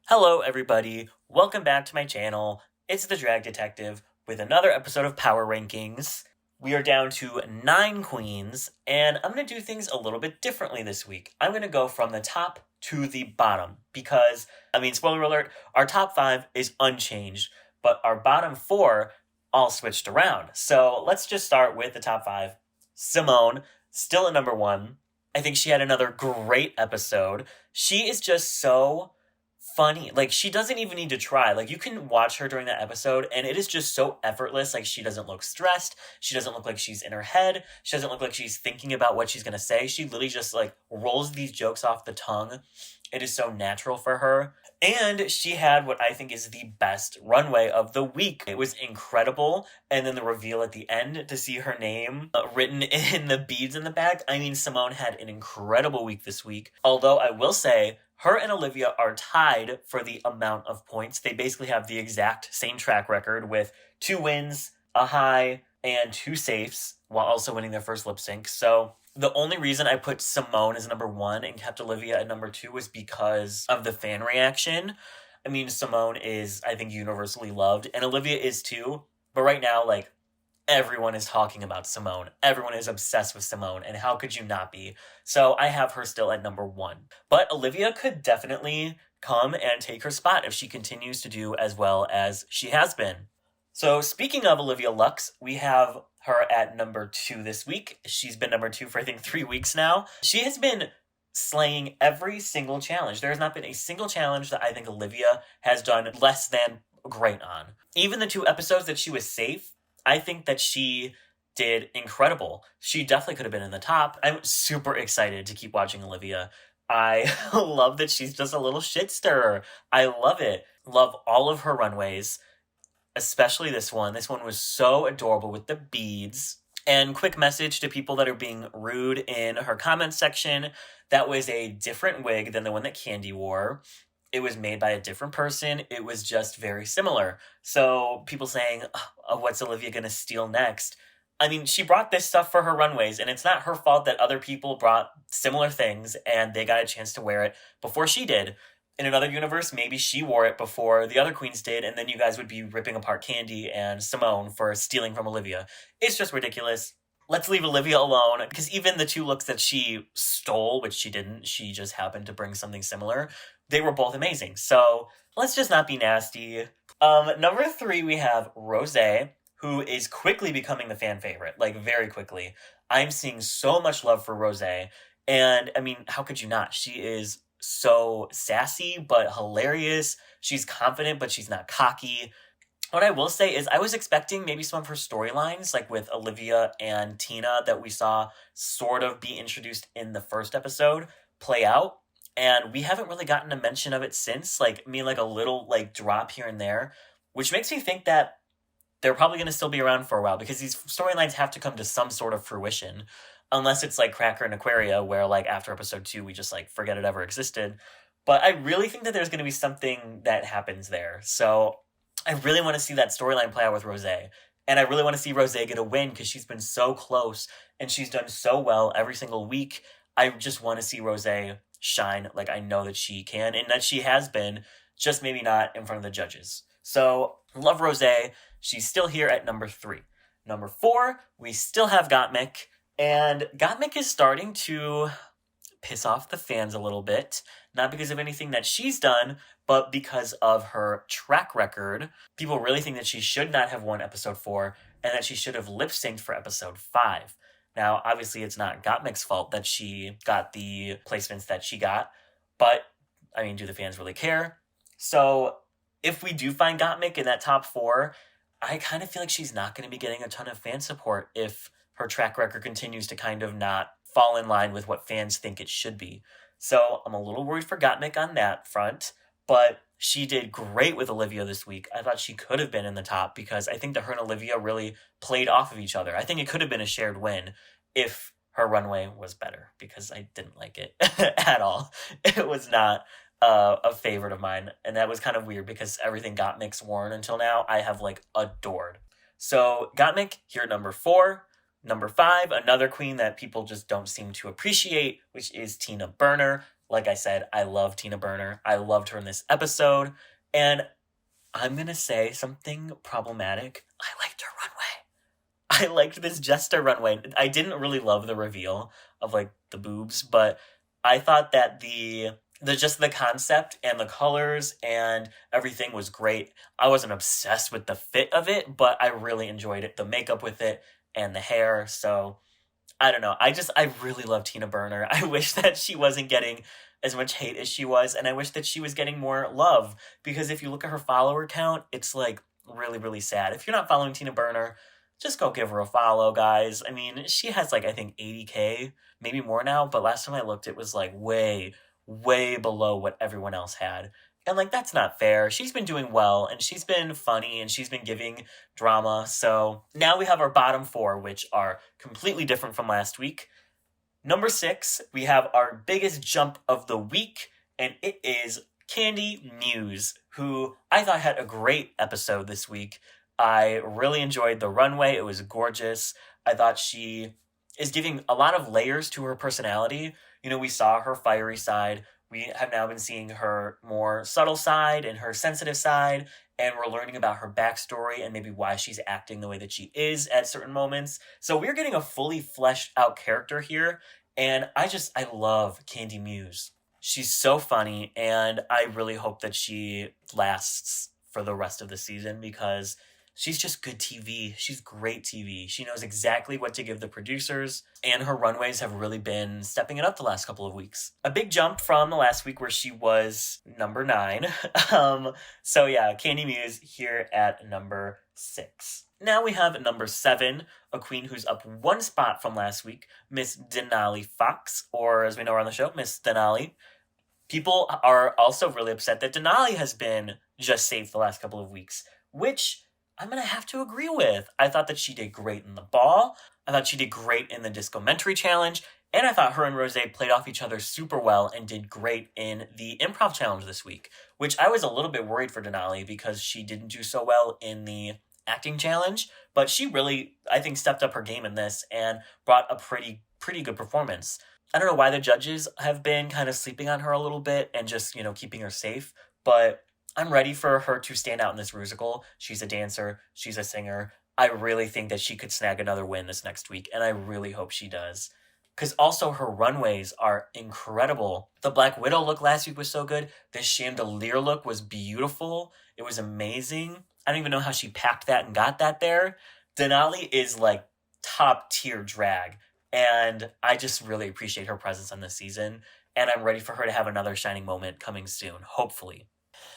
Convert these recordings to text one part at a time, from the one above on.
Hello everybody, welcome back to my channel. It's the Drag Detective with another episode of Power Rankings. We are down to 9 queens, and I'm going to do things a little bit differently this week. I'm going to go from the top to the bottom because, spoiler alert, our top 5 is unchanged, but our bottom 4 all switched around. So let's just start with the top 5. Simone, still at number 1. I think she had another great episode. She is just so funny. Like, she doesn't even need to try. Like, you can watch her during that episode and it is just so effortless. Like, she doesn't look stressed. She doesn't look like she's in her head. She doesn't look like she's thinking about what she's going to say. She literally just like rolls these jokes off the tongue. It is so natural for her. And she had what I think is the best runway of the week. It was incredible. And then the reveal at the end to see her name written in the beads in the back. Simone had an incredible week this week. Although I will say, her and Olivia are tied for the amount of points. They basically have the exact same track record with 2 wins, a high, and 2 safes, while also winning their first lip sync. So the only reason I put Simone as number 1 and kept Olivia at number 2 was because of the fan reaction. Simone is, I think, universally loved, and Olivia is too. But right now, like, everyone is talking about Simone. Everyone is obsessed with Simone, and how could you not be? So I have her still at number 1. But Olivia could definitely come and take her spot if she continues to do as well as she has been. So speaking of Olivia Lux, we have her at number 2 this week. She's been number 2 for I think 3 weeks now. She has been slaying every single challenge. There has not been a single challenge that I think Olivia has done less than great on. Even the 2 episodes that she was safe, I think that she did incredible. She definitely could have been in the top. I'm super excited to keep watching Olivia. I love that she's just a little shit stirrer. I love it. Love all of her runways, especially this one. This one was so adorable with the beads. And quick message to people that are being rude in her comment section. That was a different wig than the one that Candy wore. It was made by a different person. It was just very similar. So people saying, oh, what's Olivia going to steal next? She brought this stuff for her runways, and it's not her fault that other people brought similar things and they got a chance to wear it before she did. In another universe, maybe she wore it before the other queens did, and then you guys would be ripping apart Candy and Simone for stealing from Olivia. It's just ridiculous. Let's leave Olivia alone, because even the 2 looks that she stole, which she didn't, she just happened to bring something similar, they were both amazing. So let's just not be nasty. Number 3, we have Rosé, who is quickly becoming the fan favorite, like very quickly. I'm seeing so much love for Rosé, and how could you not? She is so sassy, but hilarious. She's confident, but she's not cocky. What I will say is I was expecting maybe some of her storylines, like with Olivia and Tina that we saw sort of be introduced in the first episode, play out. And we haven't really gotten a mention of it since, like a little like drop here and there, which makes me think that they're probably going to still be around for a while because these storylines have to come to some sort of fruition. Unless it's like Cracker and Aquaria, where like after episode 2, we just like forget it ever existed. But I really think that there's going to be something that happens there. So I really want to see that storyline play out with Rosé. And I really want to see Rosé get a win because she's been so close and she's done so well every single week. I just want to see Rosé shine like I know that she can and that she has been, just maybe not in front of the judges. So love Rosé. She's still here at number 3. Number 4, we still have Gottmik. And Gottmik is starting to piss off the fans a little bit. Not because of anything that she's done, but because of her track record. People really think that she should not have won episode 4 and that she should have lip-synced for episode 5. Now, obviously, it's not Gottmik's fault that she got the placements that she got, but, do the fans really care? So, if we do find Gottmik in that top 4, I kind of feel like she's not going to be getting a ton of fan support if her track record continues to kind of not fall in line with what fans think it should be. So I'm a little worried for Gottmik on that front, but she did great with Olivia this week. I thought she could have been in the top because I think that her and Olivia really played off of each other. I think it could have been a shared win if her runway was better because I didn't like it at all. It was not a favorite of mine, and that was kind of weird because everything Gottmik's worn until now, I have like adored. So Gottmik here at number 4. Number 5, another queen that people just don't seem to appreciate, which is Tina Burner. Like I said, I love Tina Burner. I loved her in this episode, and I'm gonna say something problematic. I liked her runway. I liked this Jester runway. I didn't really love the reveal of like the boobs, but I thought that the concept and the colors and everything was great. I wasn't obsessed with the fit of it, but I really enjoyed it. The makeup with it and the hair. So I don't know. I really love Tina Burner. I wish that she wasn't getting as much hate as she was, and I wish that she was getting more love, because if you look at her follower count, it's like really, really sad. If you're not following Tina Burner, just go give her a follow, guys. I mean, she has like, I think 80K, maybe more now, but last time I looked, it was like way, way below what everyone else had. And like, that's not fair. She's been doing well, and she's been funny, and she's been giving drama. So now we have our bottom 4, which are completely different from last week. Number 6, we have our biggest jump of the week, and it is Candy Muse, who I thought had a great episode this week. I really enjoyed the runway. It was gorgeous. I thought she is giving a lot of layers to her personality. You know, we saw her fiery side. We have now been seeing her more subtle side and her sensitive side, and we're learning about her backstory and maybe why she's acting the way that she is at certain moments. So we're getting a fully fleshed out character here, and I love Candy Muse. She's so funny, and I really hope that she lasts for the rest of the season, because she's just good TV. She's great TV. She knows exactly what to give the producers, and her runways have really been stepping it up the last couple of weeks. A big jump from the last week where she was number 9. So yeah, Candy Muse here at number 6. Now we have number 7, a queen who's up 1 spot from last week, Miss Denali Fox, or as we know her on the show, Miss Denali. People are also really upset that Denali has been just safe the last couple of weeks, which I'm going to have to agree with. I thought that she did great in the ball. I thought she did great in the Discomentary Challenge. And I thought her and Rosé played off each other super well and did great in the Improv Challenge this week, which I was a little bit worried for Denali because she didn't do so well in the acting challenge. But she really, I think, stepped up her game in this and brought a pretty good performance. I don't know why the judges have been kind of sleeping on her a little bit and just, keeping her safe. But I'm ready for her to stand out in this musical. She's a dancer. She's a singer. I really think that she could snag another win this next week, and I really hope she does. Because also her runways are incredible. The Black Widow look last week was so good. The chandelier look was beautiful. It was amazing. I don't even know how she packed that and got that there. Denali is like top tier drag, and I just really appreciate her presence on this season, and I'm ready for her to have another shining moment coming soon, hopefully.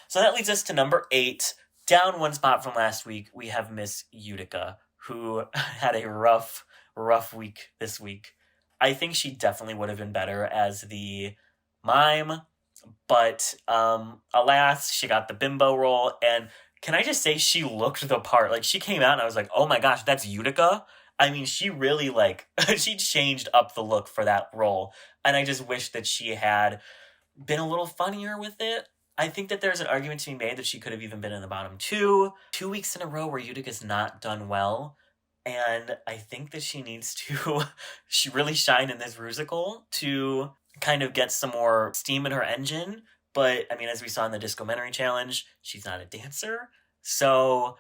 So that leads us to number 8. Down 1 spot from last week, we have Miss Utica, who had a rough week this week. I think she definitely would have been better as the mime, but alas, she got the bimbo role, and can I just say she looked the part. Like, she came out and I was like, oh my gosh, that's Utica? I mean, she really, she changed up the look for that role, and I just wish that she had been a little funnier with it. I think that there's an argument to be made that she could have even been in the bottom 2 weeks in a row where Utica's not done well. And I think that she needs to really shine in this musical to kind of get some more steam in her engine. But, I mean, as we saw in the Discomentary Challenge, she's not a dancer. So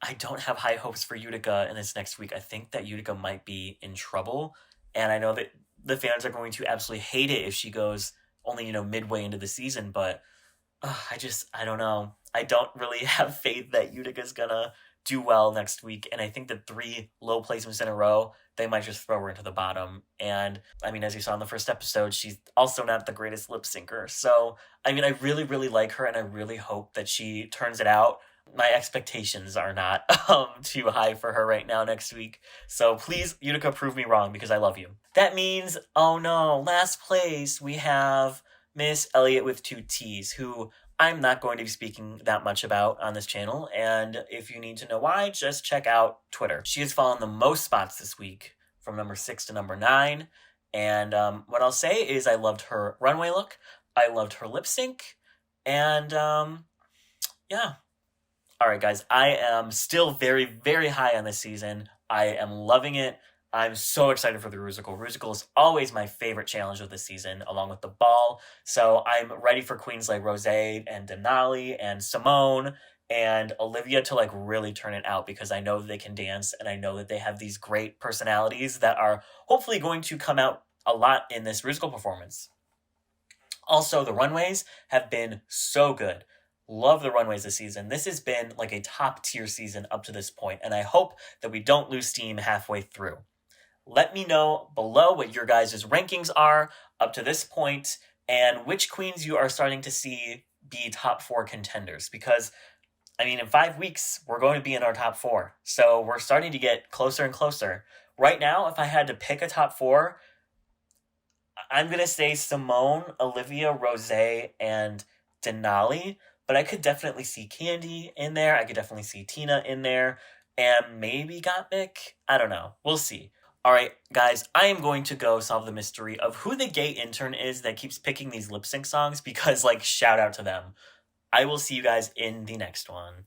I don't have high hopes for Utica in this next week. I think that Utica might be in trouble. And I know that the fans are going to absolutely hate it if she goes only, midway into the season. But I don't know. I don't really have faith that Utica's gonna do well next week, and I think that 3 low placements in a row, they might just throw her into the bottom. And, I mean, as you saw in the first episode, she's also not the greatest lip syncer. So, I mean, I really, really like her, and I really hope that she turns it out. My expectations are not too high for her right now next week. So please, Utica, prove me wrong, because I love you. That means, oh no, last place, we have Miss Elliott with 2 T's, who I'm not going to be speaking that much about on this channel, and if you need to know why, just check out Twitter. She has fallen the most spots this week, from number 6 to number 9, and what I'll say is I loved her runway look. I loved her lip sync. And yeah. All right, guys, I am still very, very high on this season. I am loving it. I'm so excited for the Rusical. Rusical is always my favorite challenge of the season, along with the ball. So I'm ready for queens like Rose and Denali and Simone and Olivia to like really turn it out because I know that they can dance and I know that they have these great personalities that are hopefully going to come out a lot in this Rusical performance. Also, the runways have been so good. Love the runways this season. This has been like a top tier season up to this point, and I hope that we don't lose steam halfway through. Let me know below what your guys' rankings are up to this point and which queens you are starting to see be top 4 contenders. Because, I mean, in 5 weeks, we're going to be in our top 4. So we're starting to get closer and closer. Right now, if I had to pick a top 4, I'm going to say Simone, Olivia, Rose, and Denali. But I could definitely see Candy in there. I could definitely see Tina in there. And maybe Gottmik. I don't know. We'll see. All right, guys, I am going to go solve the mystery of who the gay intern is that keeps picking these lip sync songs because, like, shout out to them. I will see you guys in the next one.